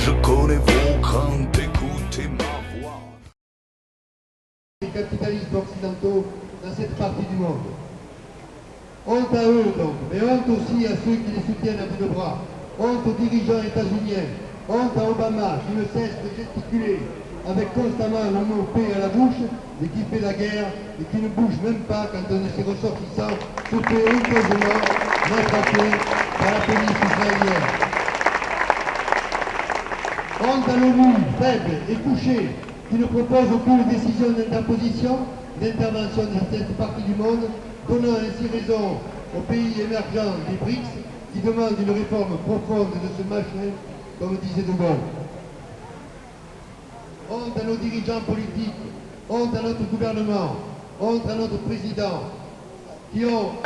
Je connais vos craintes, écoutez ma voix. Les capitalistes occidentaux dans cette partie du monde. Honte à eux donc, mais honte aussi à ceux qui les soutiennent à bout de bras. Honte aux dirigeants états-uniens. Honte à Obama qui ne cesse de gesticuler avec constamment le mot paix à la bouche et qui fait la guerre et qui ne bouge même pas quand un de ses ressortissants se fait honteusement matraquer par la police israélienne. Honte à l'ONU, faible et couchée, qui ne propose aucune décision d'interposition, d'intervention dans cette partie du monde, donnant ainsi raison aux pays émergents des BRICS qui demandent une réforme profonde de ce machin, comme disait De Gaulle. Honte à nos dirigeants politiques, honte à notre gouvernement, honte à notre président, qui ont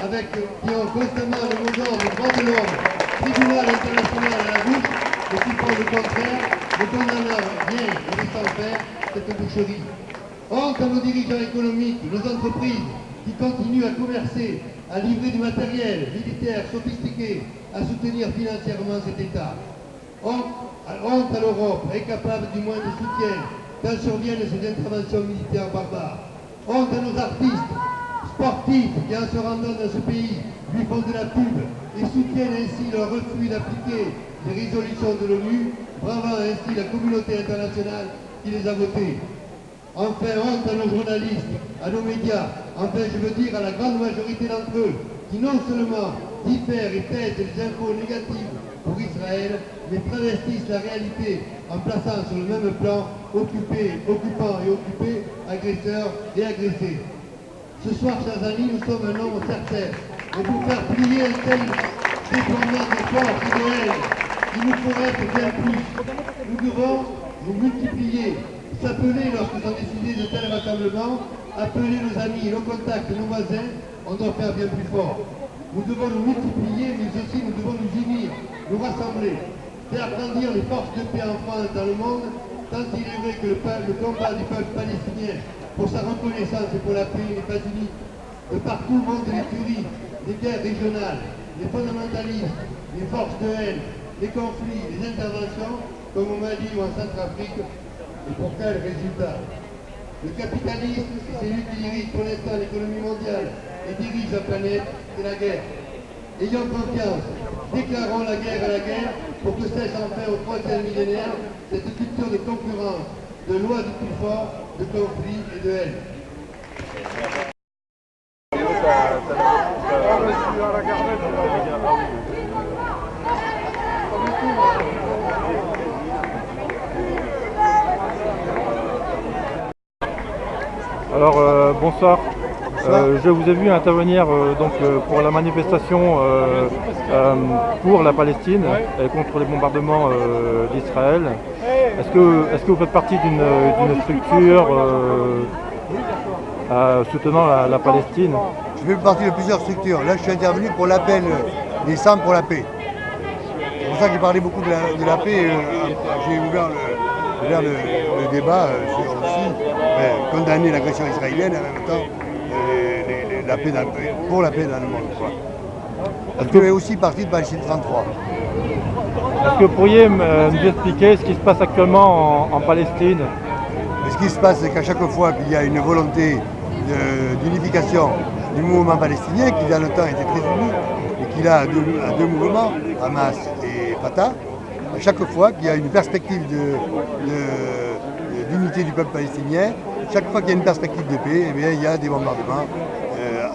constamment le mot d'ordre, le droit de l'homme, tribunal international à la bouche, et qui font le contraire, ne condamnant rien et laissant faire cette boucherie. Honte à nos dirigeants économiques, nos entreprises, qui continuent à commercer, à livrer du matériel militaire sophistiqué, à soutenir financièrement cet État. Honte à l'Europe, incapable du moindre soutien quand surviennent ces interventions militaires barbares. Honte à nos artistes, sportifs qui en se rendant dans ce pays lui font de la pub et soutiennent ainsi leur refus d'appliquer les résolutions de l'ONU, bravant ainsi la communauté internationale qui les a votées. Enfin, honte à nos journalistes, à nos médias, enfin je veux dire à la grande majorité d'entre eux, qui non seulement diffèrent et taisent les infos négatives pour Israël, mais travestissent la réalité en plaçant sur le même plan occupants et occupés, agresseurs et agressés. Ce soir, chers amis, nous sommes un nombre certain, et pour faire plier un tel déploiement de force et de haine, il nous faut être bien plus. Nous devons nous multiplier, s'appeler lorsque sont décidés de tels rassemblements, appeler nos amis, nos contacts, nos voisins, on doit faire bien plus fort. Nous devons nous multiplier, mais aussi nous devons nous unir, nous rassembler, faire grandir les forces de paix en France, dans le monde, tant il est vrai que le combat du peuple palestinien pour sa reconnaissance et pour la paix n'est pas unique. De partout montent les tueries, les guerres régionales, les fondamentalismes, les forces de haine, les conflits, les interventions, comme au Mali ou en Centrafrique. Et pour quel résultat? Le capitalisme, c'est lui qui dirige pour l'instant l'économie mondiale et dirige la planète, c'est la guerre. Ayons confiance, déclarons la guerre à la guerre pour que cesse enfin au 3e millénaire cette culture de concurrence, de loi du plus fort, de conflit et de haine. Alors bonsoir. Je vous ai vu intervenir pour la manifestation pour la Palestine et contre les bombardements d'Israël. Est-ce que vous faites partie d'une structure soutenant la Palestine? Je fais partie de plusieurs structures. Là, je suis intervenu pour l'appel des Femmes pour la paix. C'est pour ça que j'ai parlé beaucoup de la paix. J'ai ouvert le débat sur aussi condamner l'agression israélienne et en même temps pour la paix dans le monde. Je fais aussi partie de Palestine 33. Est-ce que vous pourriez nous expliquer ce qui se passe actuellement en Palestine? Ce qui se passe, c'est qu'à chaque fois qu'il y a une volonté d'unification du mouvement palestinien, qui dans le temps était très uni, et qu'il a deux mouvements, Hamas et Fatah, à chaque fois qu'il y a une perspective d'unité du peuple palestinien, chaque fois qu'il y a une perspective de paix, eh bien, il y a des bombardements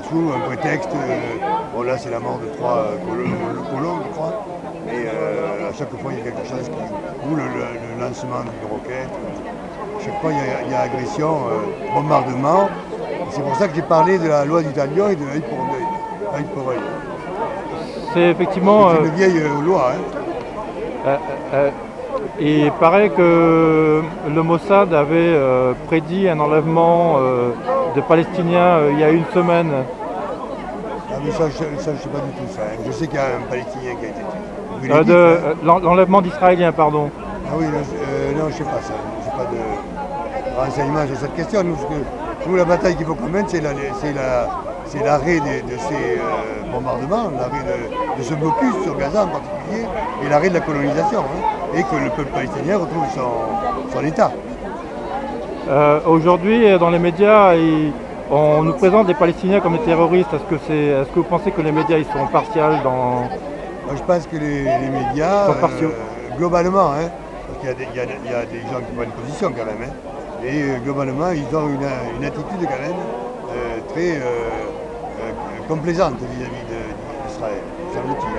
sous un prétexte, bon là c'est la mort de 3 colons, je crois, mais à chaque fois il y a quelque chose ou le lancement d'une roquette, chaque fois il y a agression, bombardement, et c'est pour ça que j'ai parlé de la loi du talion et de l'œil pour œil, œil pour œil. C'est effectivement... C'est une vieille loi. Il paraît que le Mossad avait prédit un enlèvement de Palestiniens il y a une semaine. Ah mais ça je ne sais pas du tout ça. Je sais qu'il y a un Palestinien qui a été tué. L'enlèvement d'Israéliens, pardon. Ah oui, non, je ne sais pas ça. Je n'ai pas de renseignements sur cette question. Nous, la bataille qu'il faut qu'on mène, c'est c'est l'arrêt de ces bombardements, l'arrêt de ce blocus sur Gaza en particulier, et l'arrêt de la colonisation, hein, et que le peuple palestinien retrouve son État. Aujourd'hui, dans les médias, on nous présente les Palestiniens comme des terroristes. Est-ce que vous pensez que les médias ils sont partials dans... Moi, je pense que les médias, globalement, hein, parce qu'il y a des gens qui prennent position quand même, hein, et globalement, ils ont une attitude quand même très complaisante vis-à-vis d'Israël, semble-t-il.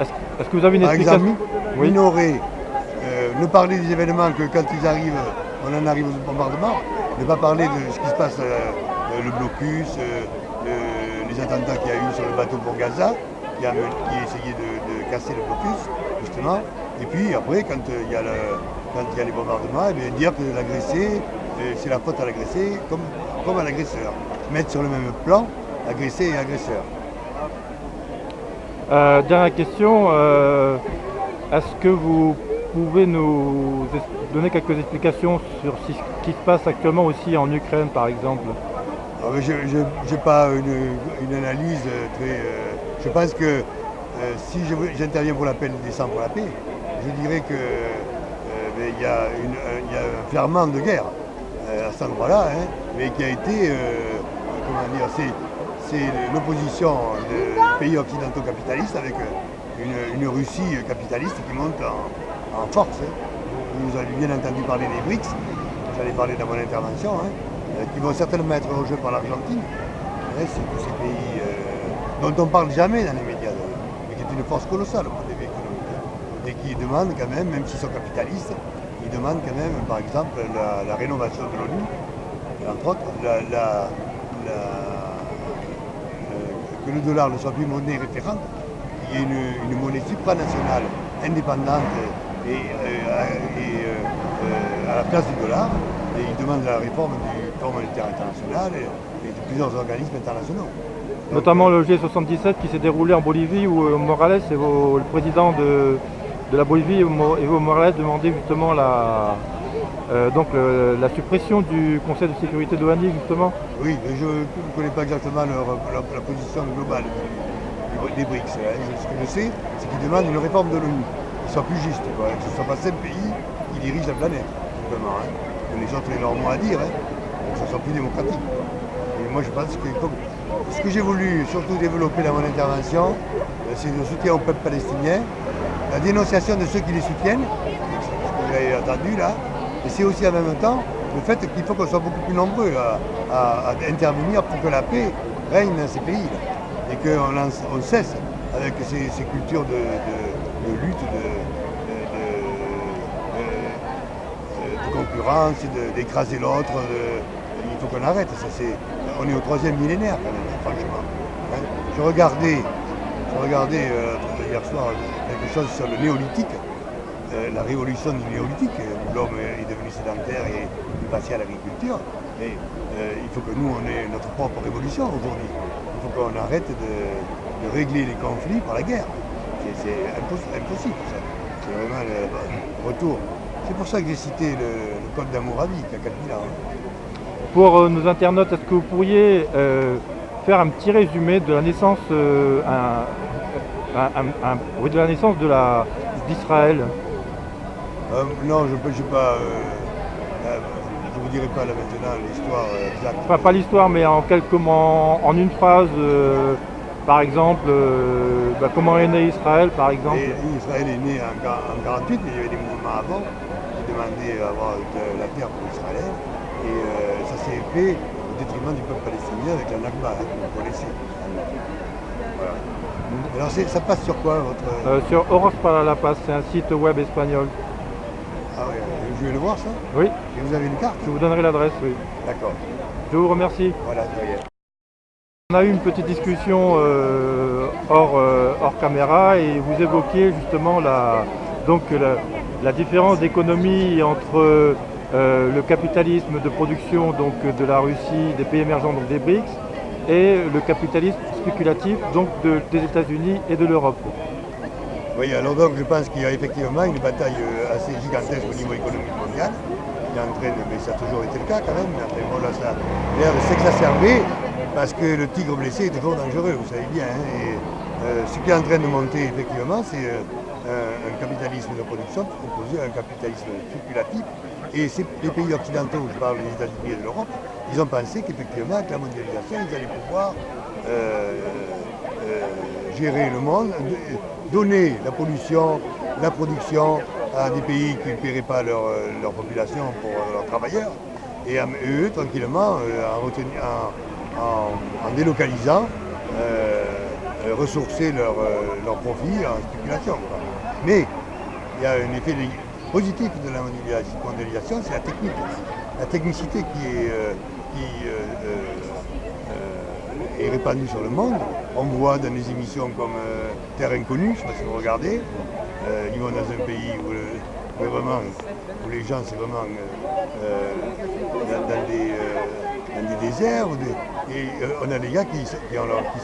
Hein. Est-ce que vous avez une explication? Par exemple, minorer, ne parler des événements que quand ils arrivent, on en arrive aux bombardements, ne pas parler de ce qui se passe, le blocus, les attentats qu'il y a eu sur le bateau pour Gaza, qui essayait de casser le blocus, justement. Et puis après, quand il y a les bombardements, eh bien, dire que l'agressé, c'est la faute à l'agressé, comme à l'agresseur. Mettre sur le même plan agressé et agresseur. Dernière question, est-ce que vous pouvez nous donner quelques explications sur ce qui se passe actuellement aussi en Ukraine, par exemple? Je n'ai pas une analyse très... je pense que si j'interviens pour la paix, je descends pour la paix, je dirais que il y a un ferment de guerre à cet endroit-là, hein, mais qui a été, comment dire, c'est l'opposition des pays occidentaux capitalistes avec une Russie capitaliste qui monte en force. Hein. Vous avez bien entendu parler des BRICS, j'allais parler dans mon intervention, hein, qui vont certainement être rejoints par l'Argentine. C'est tous ces pays dont on ne parle jamais dans les médias, mais qui est une force colossale au point de vue économique. Et qui demandent quand même s'ils sont capitalistes, ils demandent quand même, par exemple, la rénovation de l'ONU, entre autres, que le dollar ne soit plus monnaie référente, qu'il y ait une monnaie supranationale, indépendante et à la place du dollar. Et ils demandent la réforme du Fonds monétaire international et de plusieurs organismes internationaux. Donc, notamment le G77 qui s'est déroulé en Bolivie où Morales et le président de la Bolivie, Evo Morales, demandait justement la suppression du Conseil de sécurité de l'ONU, justement. Oui, mais je ne connais pas exactement la position globale des BRICS. Hein. Ce que je sais, c'est qu'ils demandent une réforme de l'ONU, qui soit plus juste, quoi, que ce ne soit pas 5 pays qui dirigent la planète, simplement. Hein. Que les autres aient leur mot à dire, hein, que ce soit plus démocratique. Et moi je pense que ce que j'ai voulu surtout développer dans mon intervention, c'est le soutien au peuple palestinien, la dénonciation de ceux qui les soutiennent, ce que vous avez entendu là, et c'est aussi en même temps le fait qu'il faut qu'on soit beaucoup plus nombreux à intervenir pour que la paix règne dans ces pays et qu'on cesse avec ces cultures de lutte, de concurrence, d'écraser l'autre. Il faut qu'on arrête. On est au 3e millénaire quand même, franchement. Hein. Je regardais hier soir quelque chose sur le néolithique, la révolution du néolithique, où l'homme est devenu sédentaire et est passé à l'agriculture. Mais il faut que nous, on ait notre propre révolution aujourd'hui. Il faut qu'on arrête de régler les conflits par la guerre. C'est impossible, ça. C'est vraiment le retour. C'est pour ça que j'ai cité le code d'Hammurabi, qui a 4000 ans. Pour nos internautes, est-ce que vous pourriez faire un petit résumé de la naissance, de la naissance d'Israël? Non, je ne peux pas. Je ne vous dirai pas là maintenant l'histoire exacte. Enfin, pas l'histoire, mais en une phrase, par exemple, comment est né Israël, par exemple? Israël est né en 1948, mais il y avait des mouvements avant qui demandaient avoir la terre pour Israël. Et ça s'est fait au détriment du peuple palestinien avec la Nakba, hein, que vous connaissez. Voilà. Alors ça passe sur quoi votre... Sur Oros para la Paz, c'est un site web espagnol. Ah oui, je vais le voir ça? Oui. Et vous avez une carte? Je vous donnerai l'adresse, oui. D'accord. Je vous remercie. Voilà, de rien. On a eu une petite discussion hors caméra et vous évoquiez justement la différence d'économie entre le capitalisme de production donc, de la Russie, des pays émergents, donc des BRICS, et le capitalisme spéculatif donc, des États-Unis et de l'Europe. Oui, alors donc je pense qu'il y a effectivement une bataille assez gigantesque au niveau économique mondial, qui est en train de, mais ça a toujours été le cas quand même, mais après bon, là ça a l'air de s'exacerber parce que le tigre blessé est toujours dangereux, vous savez bien. Hein, et ce qui est en train de monter, effectivement, c'est un capitalisme de production opposé à un capitalisme spéculatif. Et les pays occidentaux, je parle des États-Unis et de l'Europe, ils ont pensé qu'effectivement, avec la mondialisation, ils allaient pouvoir gérer le monde, donner la pollution, la production à des pays qui ne paieraient pas leur population pour leurs travailleurs, et eux, tranquillement, en délocalisant, ressourcer leur profit en spéculation. Quoi. Mais il y a un effet positif de la mondialisation, c'est la technique, la technicité qui est répandue sur le monde. On voit dans des émissions comme Terre Inconnue, je ne sais pas si vous regardez, ils vont dans un pays où les gens, c'est vraiment dans des déserts, et on a des gars qui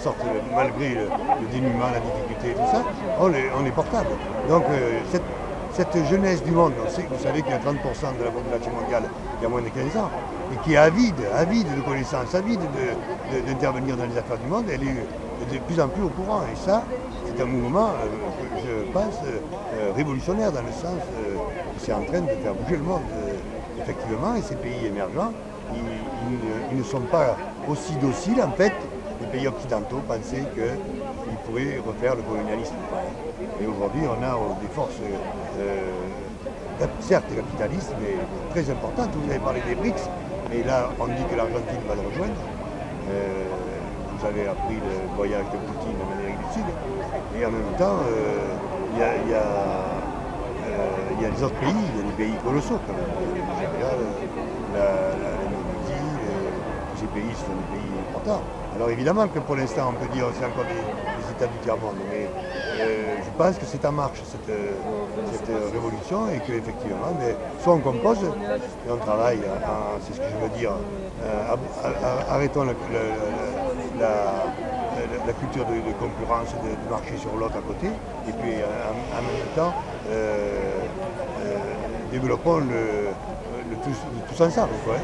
sortent malgré le dénuement, la difficulté et tout ça, on est portable. Donc cette jeunesse du monde, vous savez qu'il y a 30% de la population mondiale qui a moins de 15 ans, et qui est avide de connaissances, avide d'intervenir dans les affaires du monde, elle est de plus en plus au courant. Et ça, c'est un mouvement, je pense, révolutionnaire dans le sens que c'est en train de faire bouger le monde, effectivement, et ces pays émergents, ils ne sont pas aussi dociles, en fait. Les pays occidentaux pensaient qu'ils pourraient refaire le colonialisme. Et aujourd'hui, on a des forces, certes capitalistes, mais très importantes. Vous avez parlé des BRICS, mais là, on dit que l'Argentine va le rejoindre. Vous avez appris le voyage de Poutine en Amérique du Sud. Et en même temps, il y a les autres pays, il y a des pays colossaux quand même. Le Nigeria, l'Indonésie, ces pays sont des pays importants. Alors évidemment que pour l'instant on peut dire que c'est encore des États du tiers-monde, mais je pense que c'est en marche cette révolution et qu'effectivement, soit on compose et on travaille, c'est ce que je veux dire, arrêtons la culture de concurrence, de marcher sur l'autre à côté, et puis en même temps développons le tous ensemble. Quoi, hein.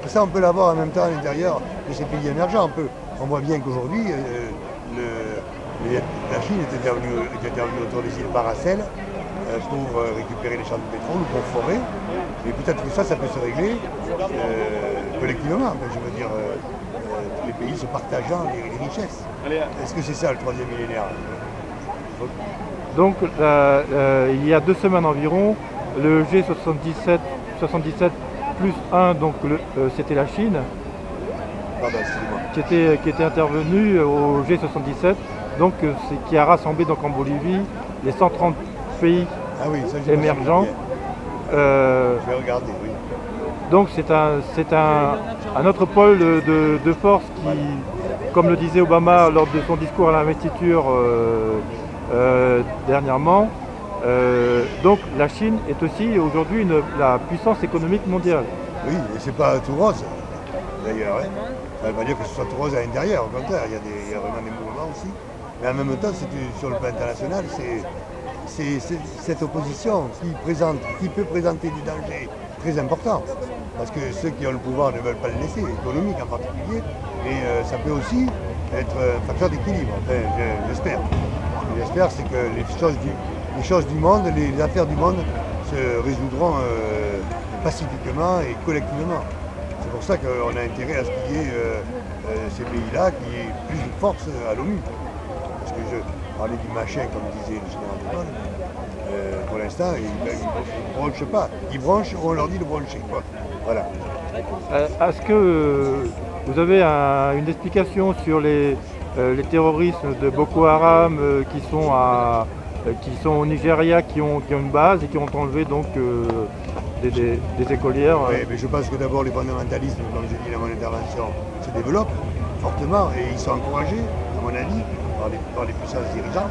Ça, on peut l'avoir en même temps à l'intérieur de ces pays émergents. On voit bien qu'aujourd'hui, la Chine est intervenue autour des îles Paracel pour récupérer les champs de pétrole ou pour forer. Et peut-être que ça peut se régler collectivement. Je veux dire, les pays se partageant les richesses. Est-ce que c'est ça le troisième millénaire? Donc, il y a 2 semaines environ, le G77 plus 1, donc c'était la Chine, qui était intervenue au G77, donc qui a rassemblé donc en Bolivie les 130 pays émergents. Je vais regarder, oui. Donc c'est un autre pôle de force qui, comme le disait Obama lors de son discours à l'investiture dernièrement, donc la Chine est aussi aujourd'hui la puissance économique mondiale. Oui, et c'est pas tout rose, d'ailleurs. Hein. Ça ne veut pas dire que ce soit tout rose à l'intérieur, au contraire, il y a vraiment des mouvements aussi. Mais en même temps, sur le plan international, c'est cette opposition qui peut présenter du danger très important. Parce que ceux qui ont le pouvoir ne veulent pas le laisser, économique en particulier. Et ça peut aussi être un facteur d'équilibre, enfin, j'espère. Ce que j'espère, c'est que les choses du monde, les affaires du monde se résoudront pacifiquement et collectivement. C'est pour ça qu'on a intérêt à ce qu'il y ait ces pays-là, qu'il y ait plus de force à l'ONU. Parce que je parlais du machin, comme disait le général de Gaulle, pour l'instant, ils ne bronchent pas. Ils bronchent, on leur dit de broncher. Quoi. Voilà. Est-ce que vous avez une explication sur les terroristes de Boko Haram qui sont au Nigeria, qui ont une base et qui ont enlevé donc des écolières? Oui, mais je pense que d'abord les fondamentalismes, comme j'ai dit dans mon intervention, se développent fortement et ils sont encouragés, à mon avis, par les puissances dirigeantes,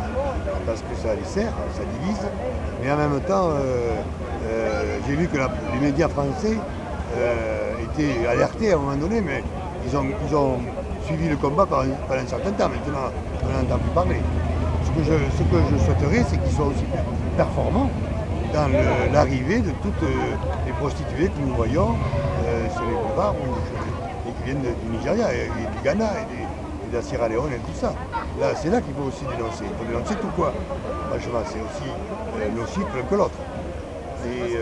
parce que ça les sert, ça divise. Mais en même temps, j'ai vu que les médias français étaient alertés à un moment donné, mais ils ont suivi le combat pendant un certain temps. Maintenant, on n'en entend plus parler. Ce que je souhaiterais, c'est qu'ils soient aussi performants dans l'arrivée de toutes les prostituées que nous voyons sur les boulevards et qui viennent du Nigeria, et du Ghana, et de la Sierra Leone et tout ça. Là, c'est là qu'il faut aussi dénoncer. Il faut dénoncer tout quoi. Franchement, c'est aussi nocif l'un que l'autre. Et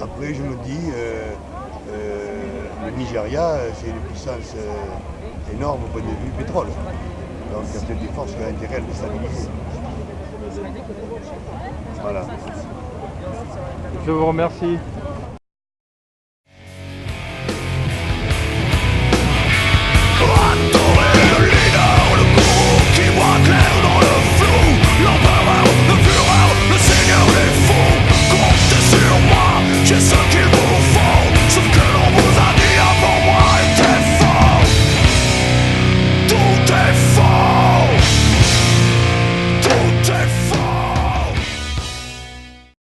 après, je me dis, le Nigeria, c'est une puissance énorme au point de vue pétrole. Donc il y a peut-être des forces qui ont intérêt à le déstabiliser. Voilà. Je vous remercie.